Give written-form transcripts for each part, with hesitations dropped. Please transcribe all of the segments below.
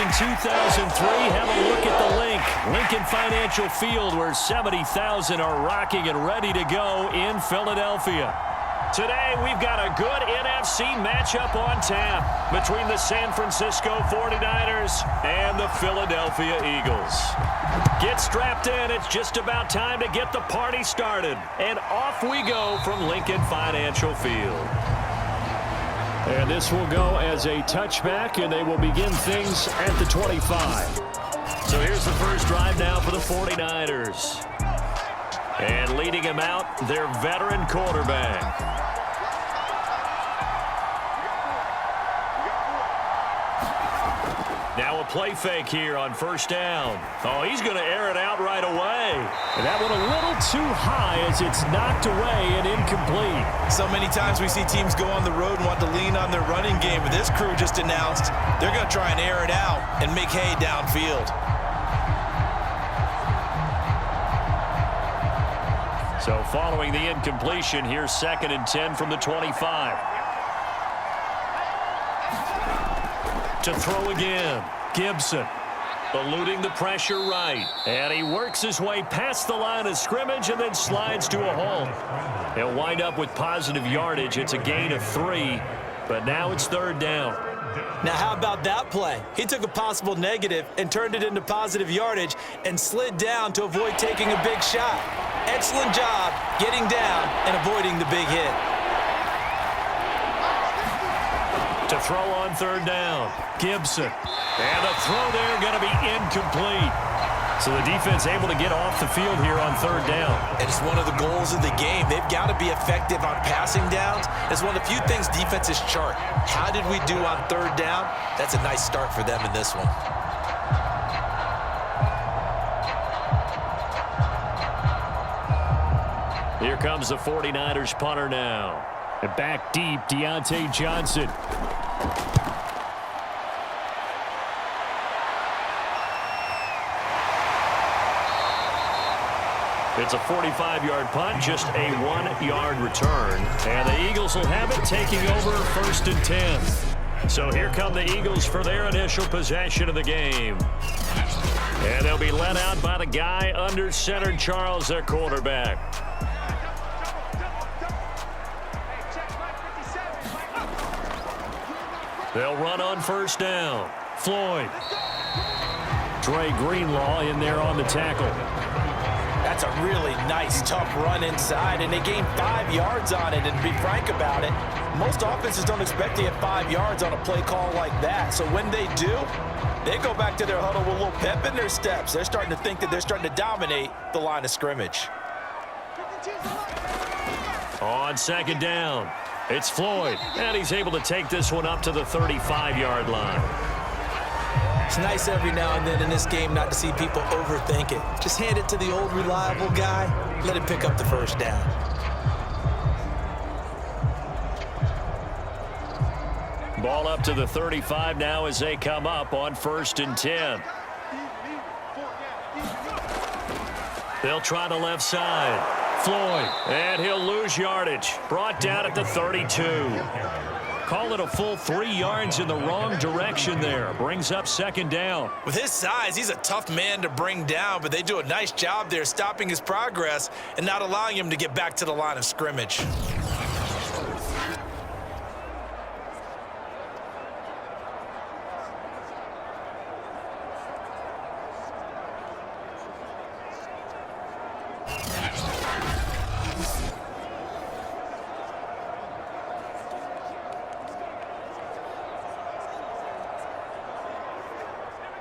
in 2003, have a look at the link. Lincoln Financial Field, where 70,000 are rocking and ready to go in Philadelphia. Today, we've got a good NFC matchup on tap between the San Francisco 49ers and the Philadelphia Eagles. Get strapped in. It's just about time to get the party started. And off we go from Lincoln Financial Field. And this will go as a touchback, and they will begin things at the 25. So here's the first drive now for the 49ers. And leading him out, their veteran quarterback. Now a play fake here on first down. Oh, he's going to air it out right away. And that one a little too high as it's knocked away and incomplete. So many times we see teams go on the road and want to lean on their running game, but this crew just announced they're going to try and air it out and make hay downfield. So following the incompletion, here's 2nd and 10 from the 25. To throw again, Gibson eluding the pressure right, and he works his way past the line of scrimmage and then slides to a halt. He'll wind up with positive yardage. It's a gain of 3, but now it's 3rd down. Now how about that play? He took a possible negative and turned it into positive yardage and slid down to avoid taking a big shot. Excellent job getting down and avoiding the big hit. To throw on 3rd down, Gibson. And the throw there going to be incomplete. So the defense able to get off the field here on 3rd down. And it's one of the goals of the game. They've got to be effective on passing downs. It's one of the few things defenses chart. How did we do on 3rd down? That's a nice start for them in this one. Here comes the 49ers punter now. And back deep, Deontay Johnson. It's a 45-yard punt, just a 1-yard return. And the Eagles will have it, taking over 1st and 10. So here come the Eagles for their initial possession of the game. And they'll be led out by the guy under center, Charles, their quarterback. They'll run on 1st down. Floyd. Dre Greenlaw in there on the tackle. That's a really nice, tough run inside, and they gained 5 yards on it. And to be frank about it, most offenses don't expect to get 5 yards on a play call like that. So when they do, they go back to their huddle with a little pep in their steps. They're starting to think that they're starting to dominate the line of scrimmage. On 2nd down, it's Floyd, and he's able to take this one up to the 35-yard line. It's nice every now and then in this game not to see people overthink it. Just hand it to the old reliable guy, let him pick up the 1st down. Ball up to the 35 now as they come up on 1st and 10. They'll try the left side. Floyd, and he'll lose yardage. Brought down at the 32. Call it a full 3 yards in the wrong direction there. Brings up 2nd down. With his size, he's a tough man to bring down, but they do a nice job there stopping his progress and not allowing him to get back to the line of scrimmage.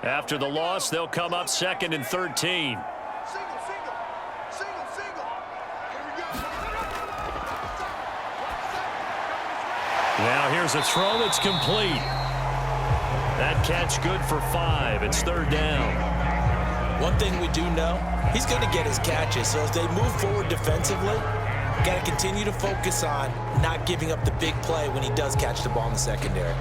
After the loss, they'll come up 2nd and 13. Now here's a throw that's complete. That catch good for 5. It's 3rd down. One thing we do know, he's going to get his catches. So as they move forward defensively, got to continue to focus on not giving up the big play when he does catch the ball in the secondary.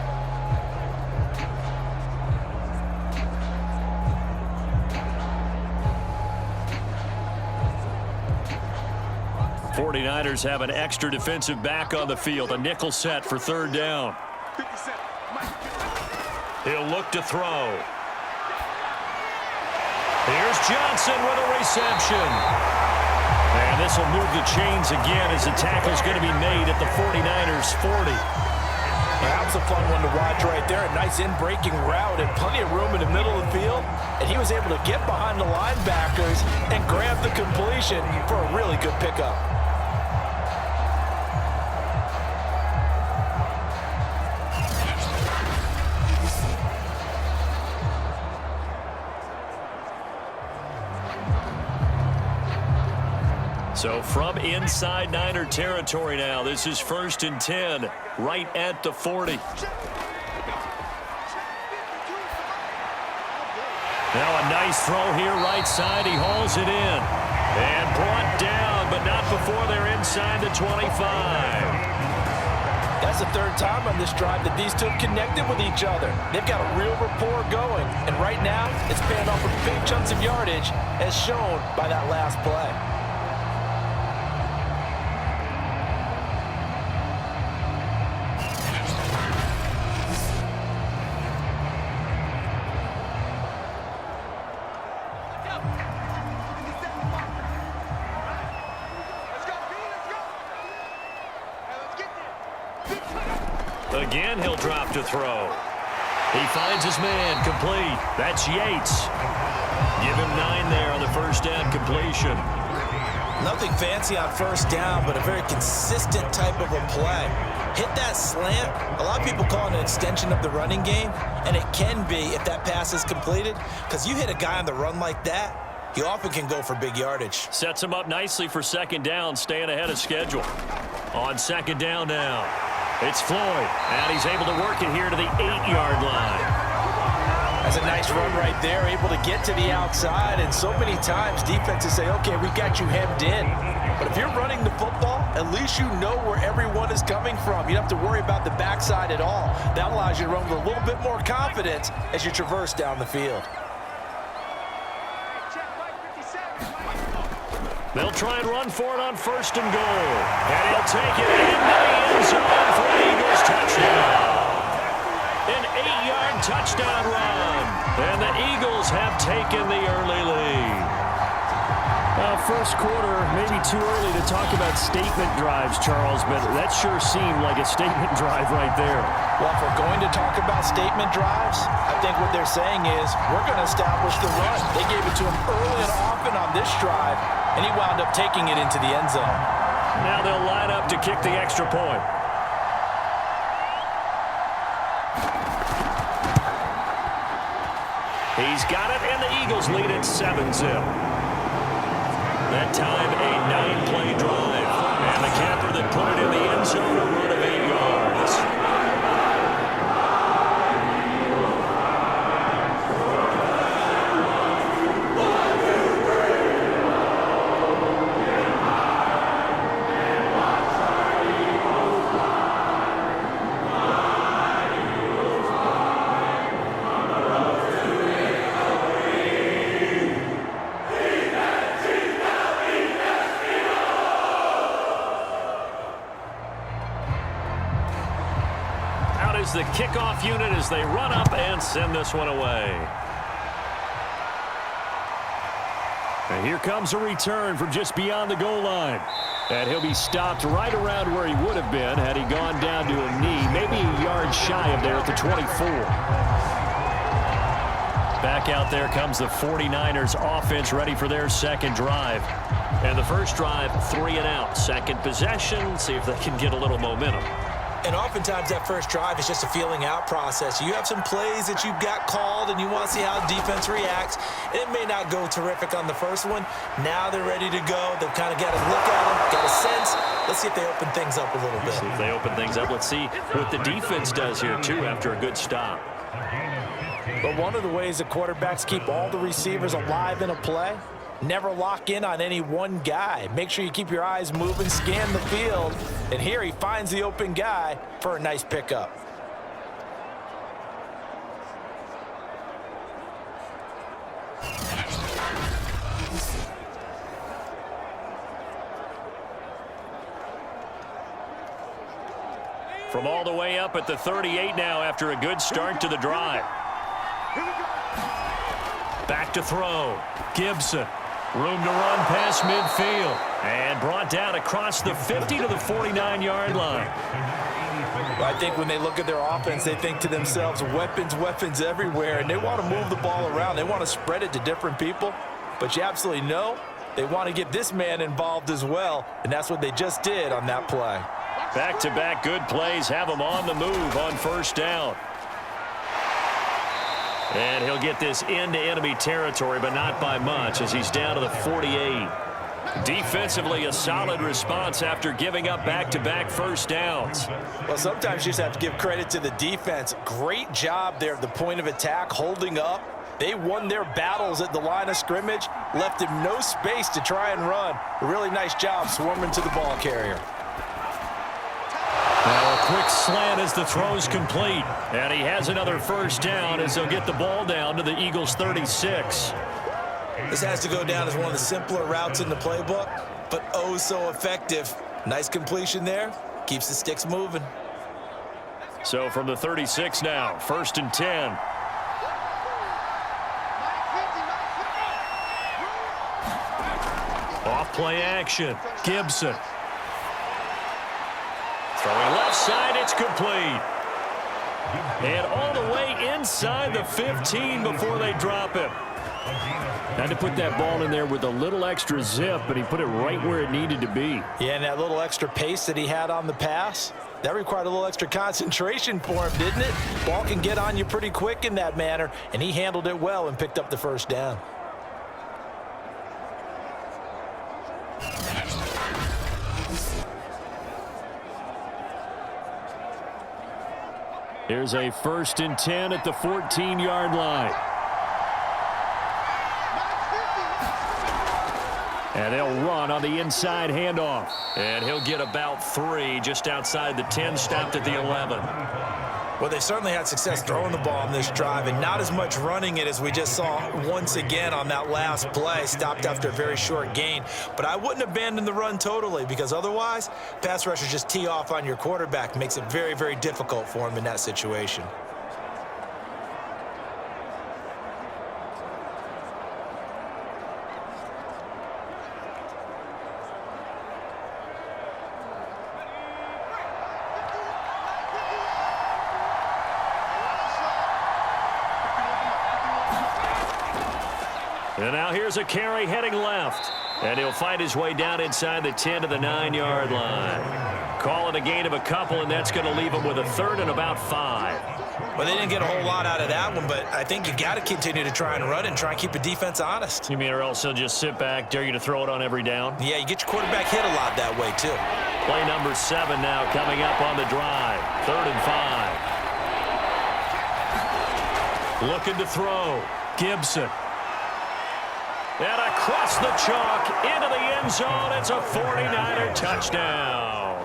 49ers have an extra defensive back on the field. A nickel set for 3rd down. He'll look to throw. Here's Johnson with a reception. And this will move the chains again as the tackle's going to be made at the 49ers 40. That was a fun one to watch right there. A nice in-breaking route and plenty of room in the middle of the field. And he was able to get behind the linebackers and grab the completion for a really good pickup. So from inside Niner territory now, this is 1st and 10, right at the 40. Now a nice throw here right side. He hauls it in. And brought down, but not before they're inside the 25. That's the third time on this drive that these two have connected with each other. They've got a real rapport going. And right now, it's paying off with big chunks of yardage, as shown by that last play. Again, he'll drop to throw. He finds his man, complete. That's Yates. Give him 9 there on the first down completion. Nothing fancy on first down, but a very consistent type of a play. Hit that slant. A lot of people call it an extension of the running game, and it can be if that pass is completed, because you hit a guy on the run like that, he often can go for big yardage. Sets him up nicely for second down, staying ahead of schedule. On second down now, it's Floyd, and he's able to work it here to the 8-yard line. That's a nice run right there, able to get to the outside, and so many times defenses say, okay, we got you hemmed in. But if you're running the football, at least you know where everyone is coming from. You don't have to worry about the backside at all. That allows you to run with a little bit more confidence as you traverse down the field. They'll try and run for it on first and goal. And he'll take it into the end zone for an Eagles touchdown. An 8-yard touchdown run. And the Eagles have taken the early lead. First quarter, maybe too early to talk about statement drives, Charles, but that sure seemed like a statement drive right there. Well, if we're going to talk about statement drives, I think what they're saying is we're going to establish the run. They gave it to him early and often on this drive, and he wound up taking it into the end zone. Now they'll line up to kick the extra point. He's got it, and the Eagles lead it 7-0. That time, a 9-play drive. And the capper that put it in the end zone, a run of 8 yards. The kickoff unit as they run up and send this one away. And here comes a return from just beyond the goal line. And he'll be stopped right around where he would have been had he gone down to a knee, maybe a yard shy of there at the 24. Back out there comes the 49ers offense ready for their second drive. And the first drive, 3 and out. Second possession, see if they can get a little momentum. And oftentimes that first drive is just a feeling out process. You have some plays that you've got called and you want to see how defense reacts. It may not go terrific on the first one. Now they're ready to go. They've kind of got a look at them, got a sense. Let's see if they open things up a little bit. See if they open things up. Let's see what the defense does here, too, after a good stop. But one of the ways that quarterbacks keep all the receivers alive in a play, never lock in on any one guy. Make sure you keep your eyes moving, scan the field. And here he finds the open guy for a nice pickup. From all the way up at the 38 now after a good start to the drive. Back to throw. Gibson. Room to run past midfield. And brought down across the 50 to the 49-yard line. I think when they look at their offense, they think to themselves, weapons, weapons everywhere, and they want to move the ball around. They want to spread it to different people, but you absolutely know they want to get this man involved as well, and that's what they just did on that play. Back-to-back good plays have him on the move on first down. And he'll get this into enemy territory, but not by much, as he's down to the 48. Defensively, a solid response after giving up back-to-back first downs. Well, sometimes you just have to give credit to the defense. Great job there at the point of attack, holding up. They won their battles at the line of scrimmage, left him no space to try and run. A really nice job swarming to the ball carrier. Now a quick slant as the throw's complete. And he has another first down as they'll get the ball down to the Eagles' 36. This has to go down as one of the simpler routes in the playbook, but oh so effective. Nice completion there. Keeps the sticks moving. So from the 36 now, 1st and 10. Off play action. Gibson. Throwing left side, it's complete. And all the way inside the 15 before they drop him. Had to put that ball in there with a little extra zip, but he put it right where it needed to be. Yeah, and that little extra pace that he had on the pass, that required a little extra concentration for him, didn't it? Ball can get on you pretty quick in that manner, and he handled it well and picked up the first down. Here's a 1st and 10 at the 14-yard line. And they'll run on the inside handoff. And he'll get about 3 just outside the 10, stopped at the 11. Well, they certainly had success throwing the ball on this drive and not as much running it as we just saw once again on that last play. Stopped after a very short gain. But I wouldn't abandon the run totally, because otherwise, pass rushers just tee off on your quarterback. Makes it very, very difficult for him in that situation. And now here's a carry heading left. And he'll find his way down inside the 10 to the 9-yard line. Call it a gain of a couple, and that's going to leave him with a 3rd and about 5. Well, they didn't get a whole lot out of that one, but I think you got to continue to try and run and try and keep the defense honest. You mean or else he'll just sit back, dare you to throw it on every down? Yeah, you get your quarterback hit a lot that way, too. Play number 7 now coming up on the drive. 3rd and 5. Looking to throw. Gibson. And across the chalk into the end zone. It's a 49er touchdown.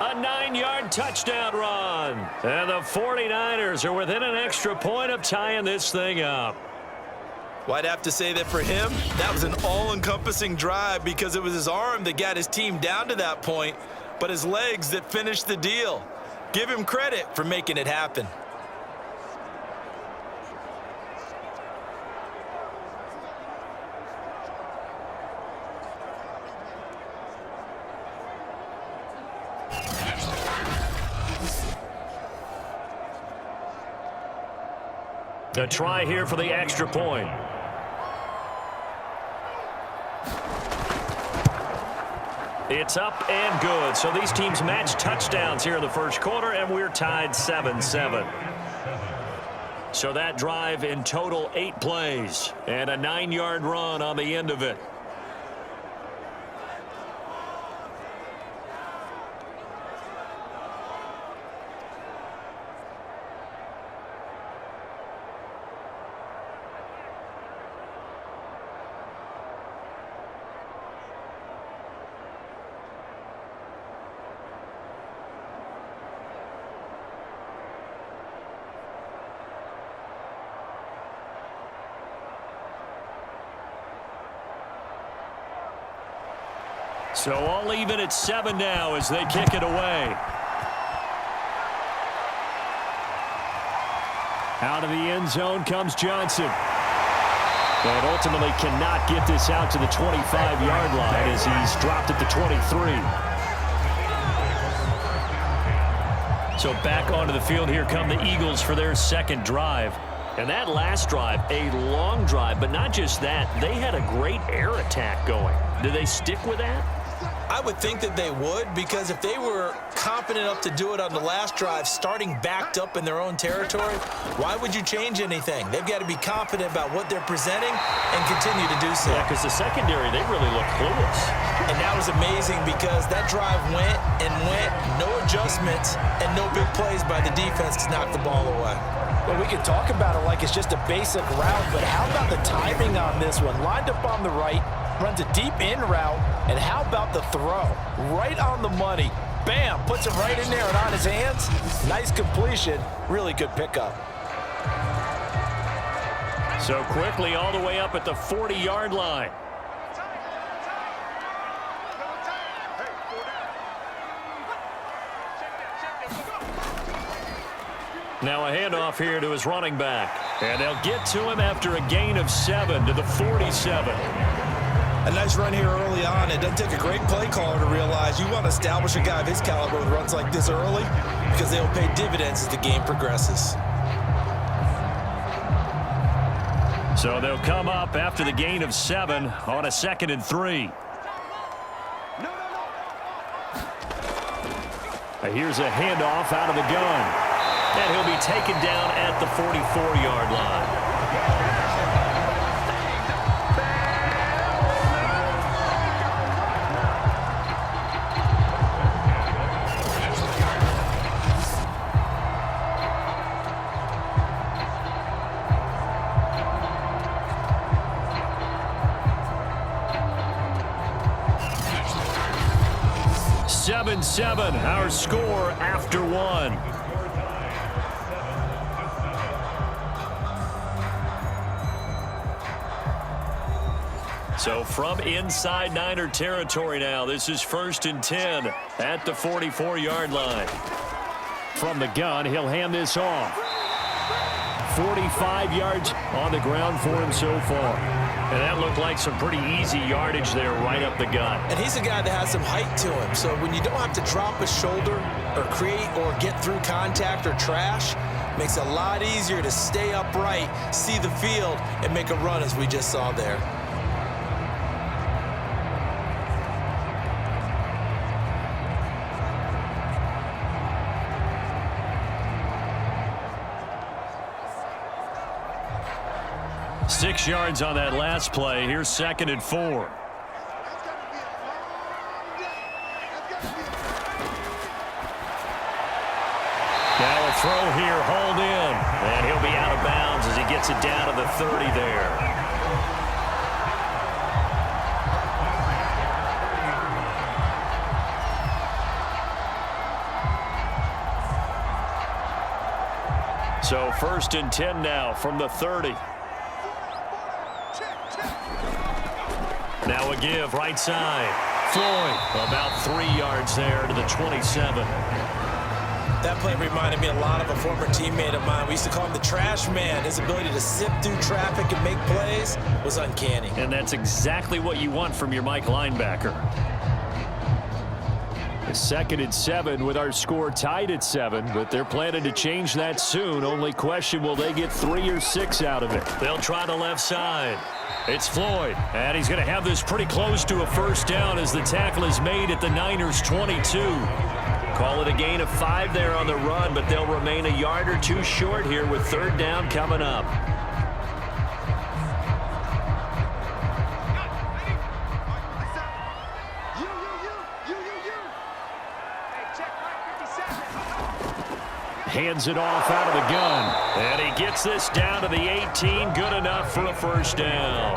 A 9-yard touchdown run. And the 49ers are within an extra point of tying this thing up. Well, I'd have to say that for him, that was an all-encompassing drive, because it was his arm that got his team down to that point, but his legs that finished the deal. Give him credit for making it happen. A try here for the extra point. It's up and good. So these teams match touchdowns here in the first quarter, and we're tied 7-7. So that drive in total 8 plays and a 9-yard run on the end of it. So all even at 7 now as they kick it away. Out of the end zone comes Johnson. And ultimately cannot get this out to the 25-yard line as he's dropped at the 23. So back onto the field, here come the Eagles for their second drive. And that last drive, a long drive, but not just that, they had a great air attack going. Do they stick with that? I would think that they would, because if they were confident enough to do it on the last drive, starting backed up in their own territory, why would you change anything? They've got to be confident about what they're presenting and continue to do so. Yeah, because the secondary, they really look clueless. And that was amazing because that drive went and went, no adjustments, and no big plays by the defense to knock the ball away. Well, we can talk about it like it's just a basic route, but how about the timing on this one? Lined up on the right, runs a deep in route, and how about the throw? Right on the money. Bam, puts it right in there and on his hands. Nice completion, really good pickup. So quickly all the way up at the 40-yard line. Now a handoff here to his running back. And they'll get to him after a gain of 7 to the 47. A nice run here early on. It doesn't take a great play caller to realize you want to establish a guy of his caliber with runs like this early because they will pay dividends as the game progresses. So they'll come up after the gain of 7 on a 2nd and 3. Here's a handoff out of the gun. And he'll be taken down at the 44-yard line. Seven, our score after 1. So from inside Niner territory now, this is 1st and 10 at the 44-yard line. From the gun, he'll hand this off. 45 yards on the ground for him so far. And that looked like some pretty easy yardage there right up the gut. And he's a guy that has some height to him. So when you don't have to drop a shoulder or create or get through contact or trash, makes it a lot easier to stay upright, see the field, and make a run as we just saw there. Six yards on that last play. Here's 2nd and 4. Now a throw here, hauled in. And he'll be out of bounds as he gets it down to the 30 there. So 1st and 10 now from the 30. Now a give right side. Floyd about 3 yards there to the 27. That play reminded me a lot of a former teammate of mine. We used to call him the trash man. His ability to sift through traffic and make plays was uncanny. And that's exactly what you want from your Mike linebacker. A 2nd and 7 with our score tied at 7, but they're planning to change that soon. Only question, will they get 3 or 6 out of it? They'll try the left side. It's Floyd, and he's going to have this pretty close to a 1st down as the tackle is made at the Niners' 22. Call it a gain of 5 there on the run, but they'll remain a yard or 2 short here with 3rd down coming up. Hands it off out of the gun. And he gets this down to the 18. Good enough for a 1st down.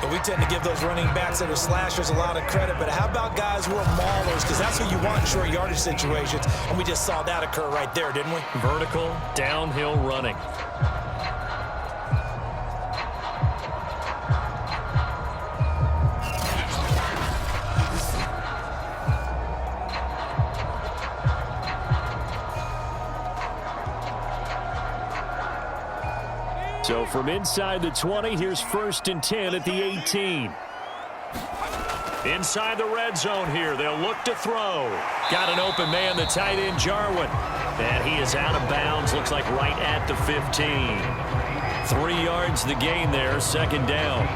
And we tend to give those running backs that are slashers a lot of credit, but how about guys who are maulers? Because that's who you want in short yardage situations. And we just saw that occur right there, didn't we? Vertical, downhill running. So from inside the 20, here's 1st and 10 at the 18. Inside the red zone here, they'll look to throw. Got an open man, the tight end, Jarwin. And he is out of bounds, looks like right at the 15. 3 yards the gain there, 2nd down.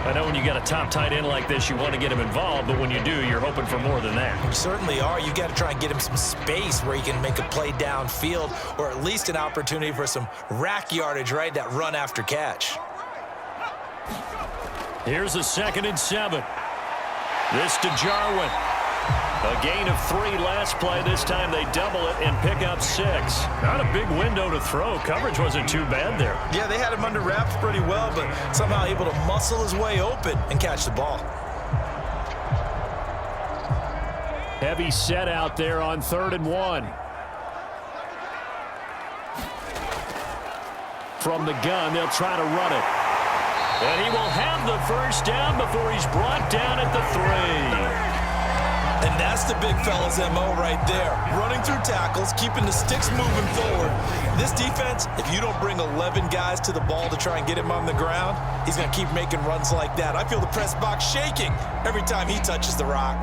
I know when you got a top tight end like this, you want to get him involved, but when you do, you're hoping for more than that. You certainly are. You got to try and get him some space where he can make a play downfield, or at least an opportunity for some rack yardage, right? That run after catch. Here's a 2nd and 7. This to Jarwin. A gain of 3 last play. This time they double it and pick up 6. Not a big window to throw. Coverage wasn't too bad there. Yeah, they had him under wraps pretty well, but somehow able to muscle his way open and catch the ball. Heavy set out there on 3rd and 1. From the gun, they'll try to run it. And he will have the 1st down before he's brought down at the 3. And that's the big fella's MO right there. Running through tackles, keeping the sticks moving forward. This defense, if you don't bring 11 guys to the ball to try and get him on the ground, he's going to keep making runs like that. I feel the press box shaking every time he touches the rock.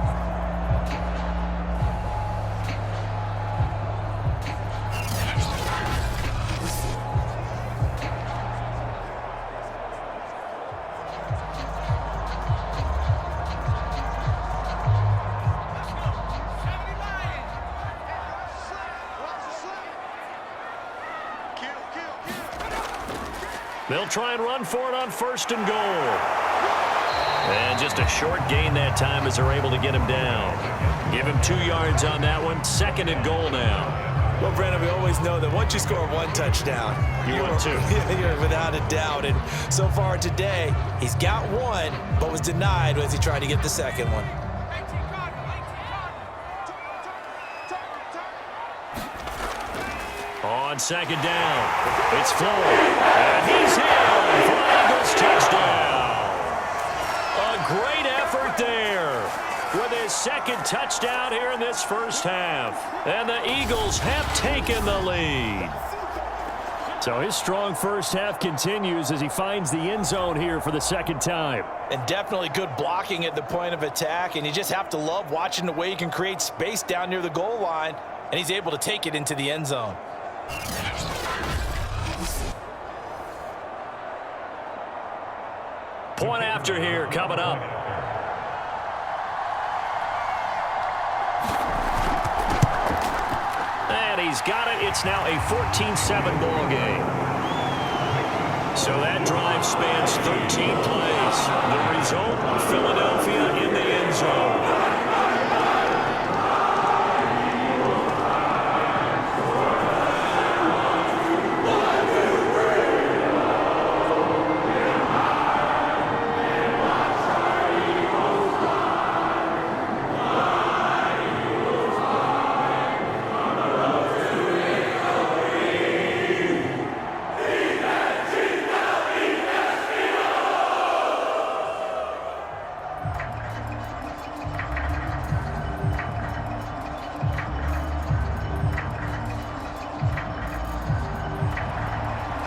They'll try and run for it on 1st and goal. And just a short gain that time as they're able to get him down. Give him 2 yards on that one. 2nd and goal now. Well, Brandon, we always know that once you score 1 touchdown, you win 2. You're without a doubt. And so far today, he's got 1, but was denied as he tried to get the 2nd one. On 2nd down, it's Floyd, and he's in for an Eagles touchdown. A great effort there with his 2nd touchdown here in this 1st half. And the Eagles have taken the lead. So his strong 1st half continues as he finds the end zone here for the 2nd time. And definitely good blocking at the point of attack, and you just have to love watching the way he can create space down near the goal line, and he's able to take it into the end zone. Point after here coming up. And he's got it. It's now a 14-7 ball game. So that drive spans 13 plays. The result, Philadelphia in the end zone.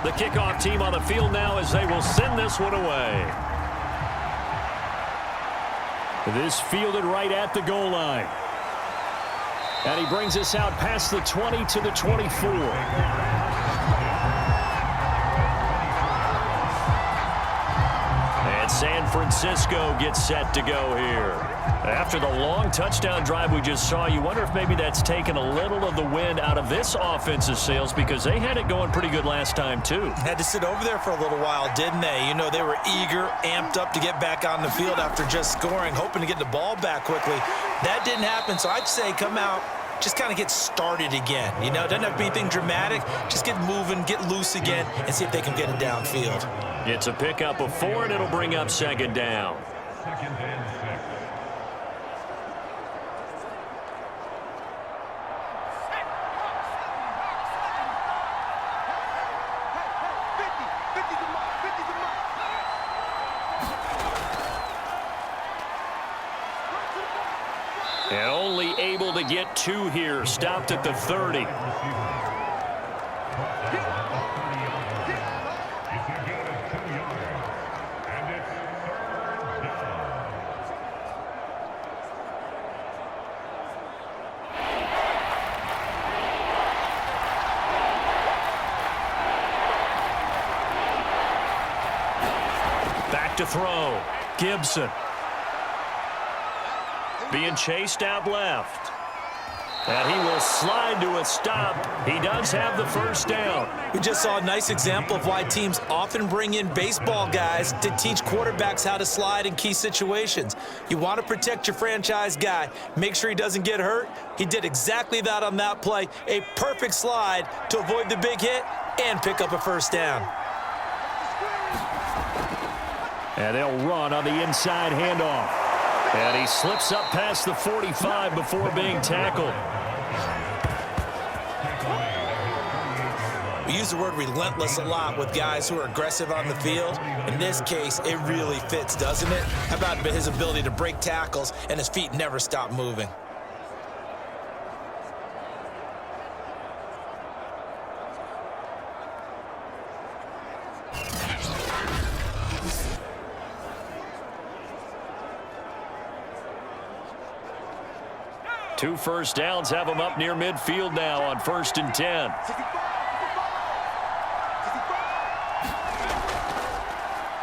The kickoff team on the field now as they will send this one away. This fielded right at the goal line. And he brings us out past the 20 to the 24. And San Francisco gets set to go here. After the long touchdown drive we just saw, you wonder if maybe that's taken a little of the wind out of this offensive sails because they had it going pretty good last time too. Had to sit over there for a little while, didn't they? You know, they were eager, amped up to get back on the field after just scoring, hoping to get the ball back quickly. That didn't happen, so I'd say come out, just kind of get started again. You know, doesn't have to be anything dramatic. Just get moving, get loose again, and see if they can get it downfield. It's a pickup of 4, and it'll bring up 2nd down. And only able to get 2 here. Stopped at the 30. Back to throw. Gibson. Being chased out left. And he will slide to a stop. He does have the first down. We just saw a nice example of why teams often bring in baseball guys to teach quarterbacks how to slide in key situations. You want to protect your franchise guy. Make sure he doesn't get hurt. He did exactly that on that play. A perfect slide to avoid the big hit and pick up a first down. And they'll run on the inside handoff. And he slips up past the 45 before being tackled. We use the word relentless a lot with guys who are aggressive on the field. In this case, it really fits, doesn't it? How about his ability to break tackles and his feet never stop moving? Two first downs have him up near midfield now on 1st and 10.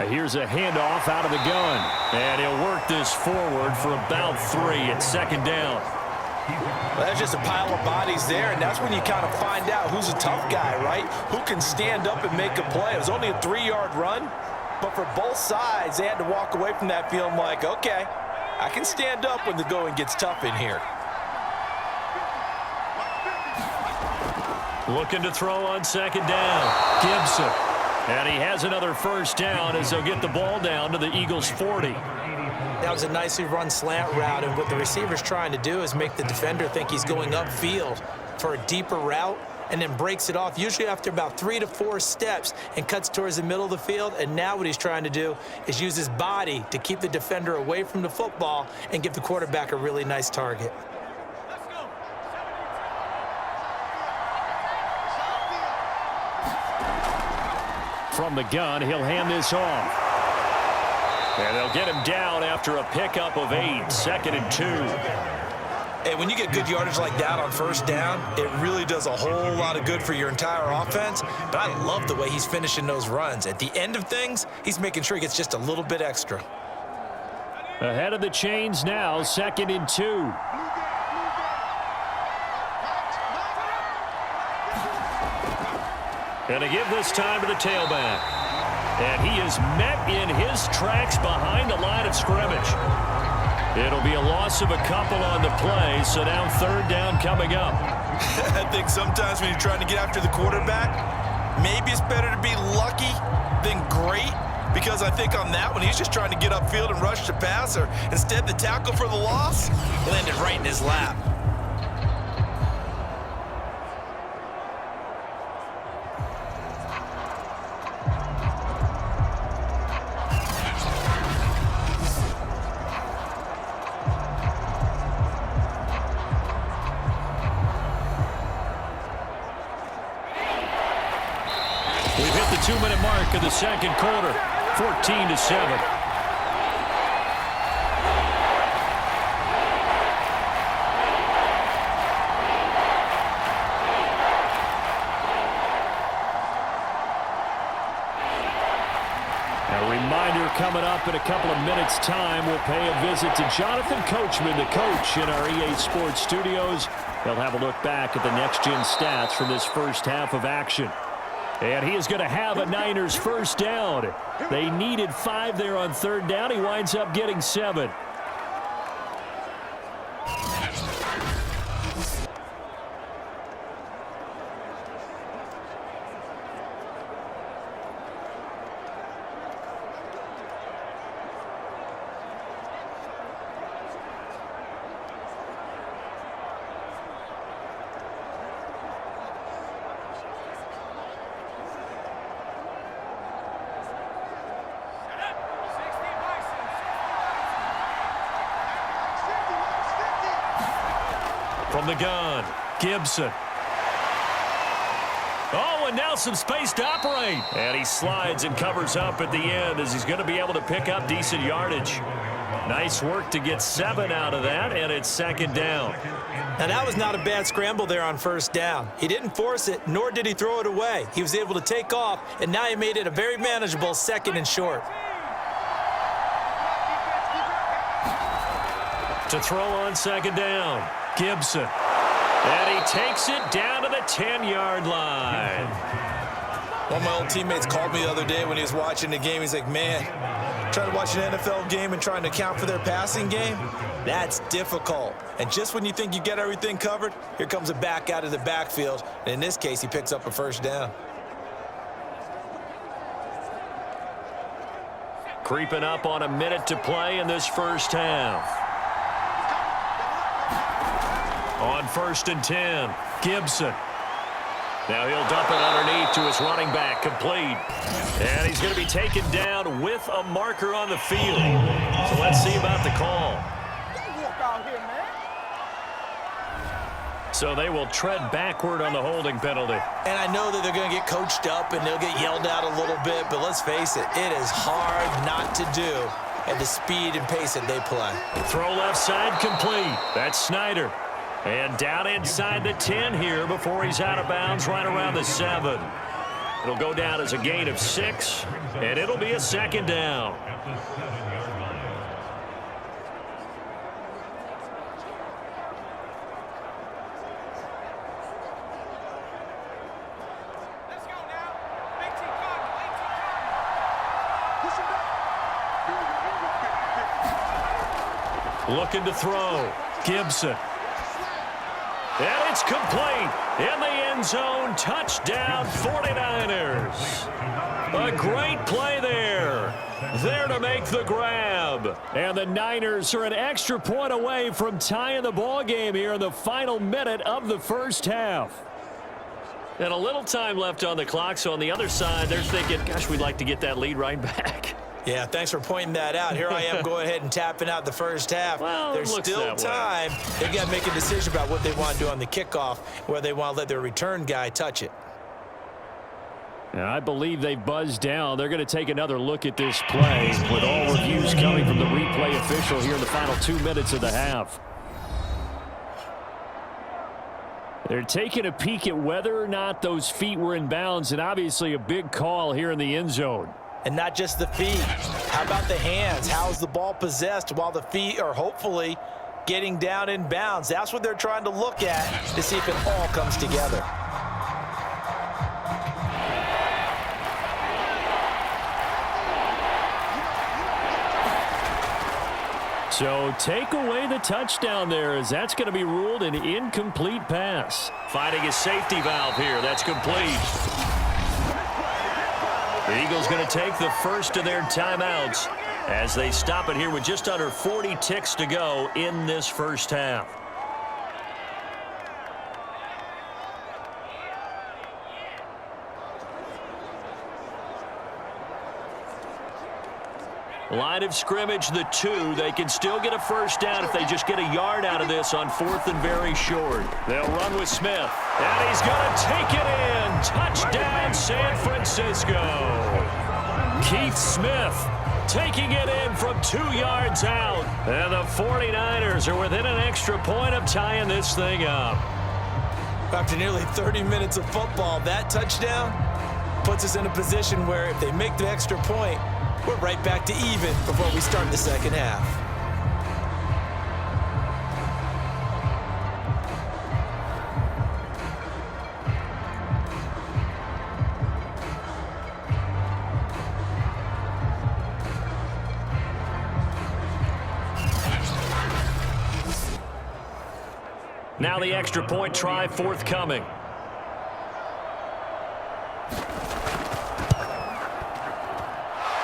Here's a handoff out of the gun. And he'll work this forward for about 3 at 2nd down. Well, that's just a pile of bodies there, and that's when you kind of find out who's a tough guy, right? Who can stand up and make a play. It was only a 3-yard run, but for both sides, they had to walk away from that feeling like, okay, I can stand up when the going gets tough in here. Looking to throw on 2nd down. Gibson. And he has another first down as they'll get the ball down to the Eagles' 40. That was a nicely run slant route, and what the receiver's trying to do is make the defender think he's going upfield for a deeper route and then breaks it off, usually after about 3 to 4 steps, and cuts towards the middle of the field. And now what he's trying to do is use his body to keep the defender away from the football and give the quarterback a really nice target. From the gun, he'll hand this off. And they'll get him down after a pickup of 8, 2nd and 2. Hey, when you get good yardage like that on first down, it really does a whole lot of good for your entire offense. But I love the way he's finishing those runs. At the end of things, he's making sure he gets just a little bit extra. Ahead of the chains now, 2nd and 2. And to give this time to the tailback. And he is met in his tracks behind the line of scrimmage. It'll be a loss of a couple on the play, so now 3rd down coming up. I think sometimes when you're trying to get after the quarterback, maybe it's better to be lucky than great, because I think on that one, he's just trying to get upfield and rush the passer. Instead, the tackle for the loss landed right in his lap. We've hit the 2-minute mark of the 2nd quarter, 14-7. A reminder coming up in a couple of minutes' time. We'll pay a visit to Jonathan Coachman, the coach in our EA Sports studios. They'll have a look back at the next-gen stats from this first half of action. And he is going to have a Niners first down. They needed 5 there on 3rd down. He winds up getting 7. From the gun, Gibson. Oh, and now some space to operate. And he slides and covers up at the end as he's going to be able to pick up decent yardage. Nice work to get 7 out of that, and it's second down. Now, that was not a bad scramble there on first down. He didn't force it, nor did he throw it away. He was able to take off, and now he made it a very manageable 2nd and short. To throw on second down, Gibson. And he takes it down to the 10-yard line. One of my old teammates called me the other day when he was watching the game. He's like, man, trying to watch an NFL game and trying to account for their passing game, that's difficult. And just when you think you get everything covered, here comes a back out of the backfield. And in this case, he picks up a first down. Creeping up on a minute to play in this first half. On 1st and 10, Gibson. Now he'll dump it underneath to his running back, complete. And he's going to be taken down with a marker on the field. So let's see about the call. So they will tread backward on the holding penalty. And I know that they're going to get coached up and they'll get yelled at a little bit, but let's face it, it is hard not to do at the speed and pace that they play. Throw left side complete. That's Snyder. And down inside the 10 here before he's out of bounds right around the 7. It'll go down as a gain of 6, and it'll be a second down. Looking to throw. Gibson. And it's complete. In the end zone. Touchdown 49ers. A great play there. There to make the grab. And the Niners are an extra point away from tying the ball game here in the final minute of the first half. And a little time left on the clock, so on the other side, they're thinking, gosh, we'd like to get that lead right back. Yeah, thanks for pointing that out. Here I am going ahead and tapping out the first half. Well, there's still time. They've got to make a decision about what they want to do on the kickoff, where they want to let their return guy touch it. And I believe they've buzzed down. They're going to take another look at this play with all reviews coming from the replay official here in the final 2 minutes of the half. They're taking a peek at whether or not those feet were in bounds, and obviously a big call here in the end zone. And not just the feet. How about the hands? How's the ball possessed while the feet are hopefully getting down in bounds? That's what they're trying to look at to see if it all comes together. So take away the touchdown there, as that's going to be ruled an incomplete pass. Finding a safety valve here. That's complete. The Eagles going to take the first of their timeouts as they stop it here with just under 40 ticks to go in this first half. Line of scrimmage, the 2. They can still get a first down if they just get a yard out of this on 4th and very short. They'll run with Smith. And he's going to take it in. Touchdown, San Francisco. Keith Smith taking it in from 2 yards out. And the 49ers are within an extra point of tying this thing up. After nearly 30 minutes of football, that touchdown puts us in a position where if they make the extra point, we're right back to even before we start the second half. Now the extra point try forthcoming.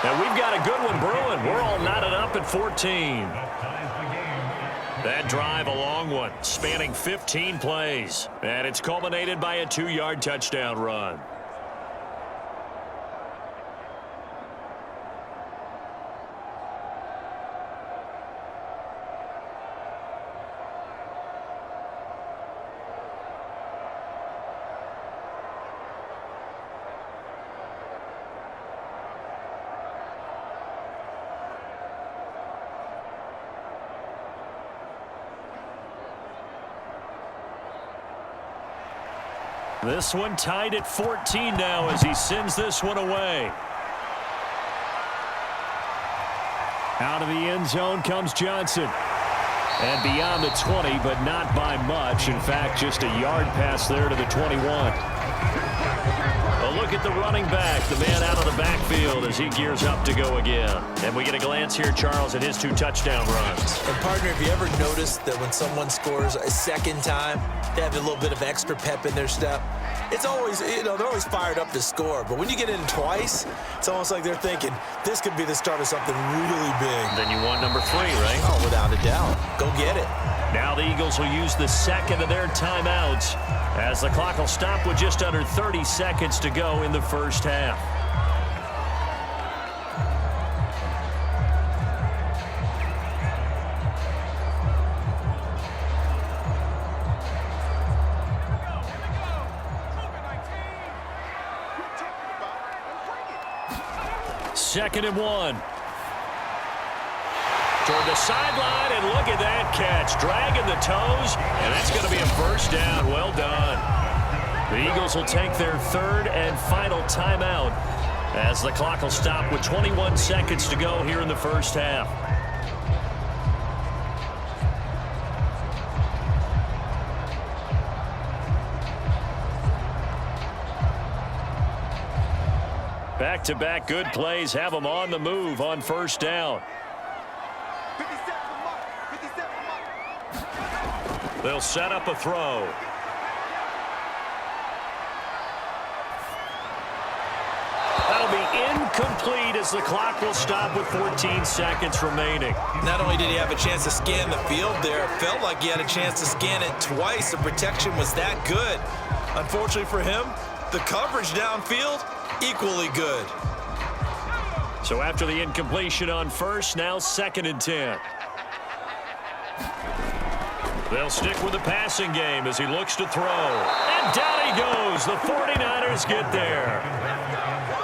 And we've got a good one brewing. We're all knotted up at 14. That drive, a long one, spanning 15 plays. And it's culminated by a 2-yard touchdown run. This one tied at 14 now as he sends this one away. Out of the end zone comes Johnson. And beyond the 20, but not by much. In fact, just a yard pass there to the 21. A look at the running back, the man out of the backfield as he gears up to go again. And we get a glance here, Charles, at his 2 touchdown runs. And, partner, have you ever noticed that when someone scores a second time, they have a little bit of extra pep in their step? It's always, they're always fired up to score. But when you get in twice, it's almost like they're thinking, this could be the start of something really big. Then you want number 3, right? Oh, without a doubt. Go get it. Now the Eagles will use the second of their timeouts as the clock will stop with just under 30 seconds to go in the first half. Second and 1. Toward the sideline, and look at that catch. Dragging the toes, and that's going to be a first down. Well done. The Eagles will take their 3rd and final timeout as the clock will stop with 21 seconds to go here in the first half. Back-to-back good plays have them on the move on first down. They'll set up a throw. That'll be incomplete as the clock will stop with 14 seconds remaining. Not only did he have a chance to scan the field there, it felt like he had a chance to scan it twice. The protection was that good. Unfortunately for him, the coverage downfield, equally good. So after the incompletion on first, now 2nd and 10. They'll stick with the passing game as he looks to throw. And down he goes. The 49ers get there.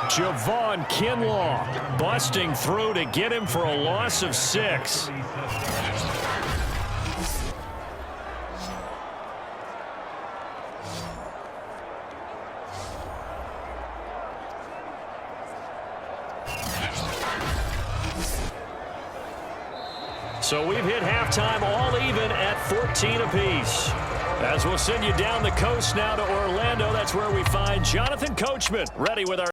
Javon Kinlaw busting through to get him for a loss of 6. So we've hit halftime all even at 14 apiece. As we'll send you down the coast now to Orlando, that's where we find Jonathan Coachman ready with our